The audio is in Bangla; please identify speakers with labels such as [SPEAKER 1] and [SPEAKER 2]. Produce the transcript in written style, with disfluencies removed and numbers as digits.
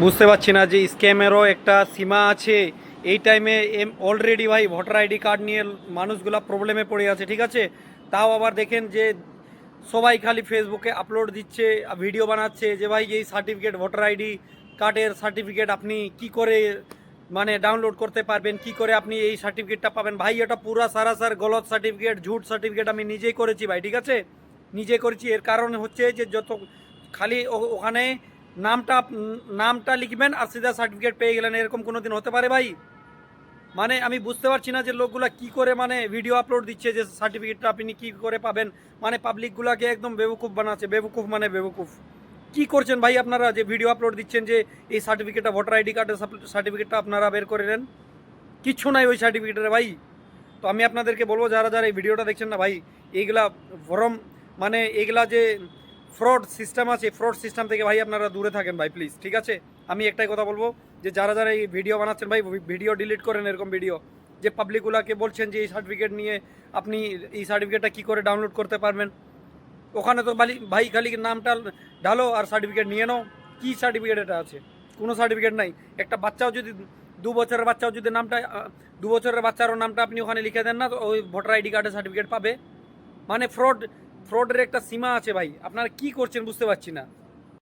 [SPEAKER 1] বুঝতে পারছি না যে স্ক্যামেরও একটা সীমা আছে। এই টাইমে অলরেডি ভাই ভোটার আইডি কার্ড নিয়ে মানুষগুলা প্রবলেমে পড়ে আছে, ঠিক আছে। তাও আবার দেখেন যে সবাই খালি ফেসবুকে আপলোড দিচ্ছে, ভিডিও বানাচ্ছে যে ভাই এই সার্টিফিকেট, ভোটার আইডি কার্ডের সার্টিফিকেট আপনি কি করে মানে ডাউনলোড করতে পারবেন, কি করে আপনি এই সার্টিফিকেটটা পাবেন। ভাই এটা পুরা সারাসার গলত সার্টিফিকেট, ঝুট সার্টিফিকেট। আমি নিজেই করেছি ভাই, ঠিক আছে, নিজে করেছি। এর কারণ হচ্ছে যে যত খালি ওখানে নামটা লিখবেন আর সিধা সার্টিফিকেট পেয়ে গেলেন, এরকম কোনো দিন হতে পারে ভাই? মানে আমি বুঝতে পারছি না যে লোকগুলা কি করে মানে ভিডিও আপলোড দিচ্ছে যে সার্টিফিকেটটা আপনি কি করে পাবেন। মানে পাবলিকগুলাকে একদম বেবকুফ বানাচ্ছে, বেবকুফ মানে বেবকুফ। কি করছেন ভাই আপনারা যে ভিডিও আপলোড দিচ্ছেন যে এই সার্টিফিকেটটা, ভোটার আইডি কার্ডের সার্টিফিকেটটা আপনারা বের করে নেন? কিচ্ছু নাই ওই সার্টিফিকেটের ভাই। তো আমি আপনাদেরকে বলবো, যারা যারা এই ভিডিওটা দেখছেন না ভাই, এইগুলা ভরম মানে এইগুলা যে ফ্রড সিস্টেম আছে, ফ্রড সিস্টেম থেকে ভাই আপনারা দূরে থাকেন ভাই, প্লিজ, ঠিক আছে। আমি একটাই কথা বলবো যে যারা যারা এই ভিডিও বানাচ্ছেন ভাই, ভিডিও ডিলিট করেন। এরকম ভিডিও যে পাবলিকগুলাকে বলছেন যে এই সার্টিফিকেট নিয়ে আপনি এই সার্টিফিকেটটা কী করে ডাউনলোড করতে পারবেন, ওখানে তো ভাই খালি নামটা ঢালো আর সার্টিফিকেট নিয়ে নাও। কী সার্টিফিকেট এটা আছে? কোনো সার্টিফিকেট নাই। একটা বাচ্চাও যদি 2 বছরের বাচ্চাও যদি নামটা 2 বছরের বাচ্চারও নামটা আপনি ওখানে লিখে দেন না, তো ওই ভোটার আইডি কার্ডের সার্টিফিকেট পাবে? মানে ফ্রডের একটা সীমা আছে ভাই। আপনারা কি করছেন বুঝতে পারছি না।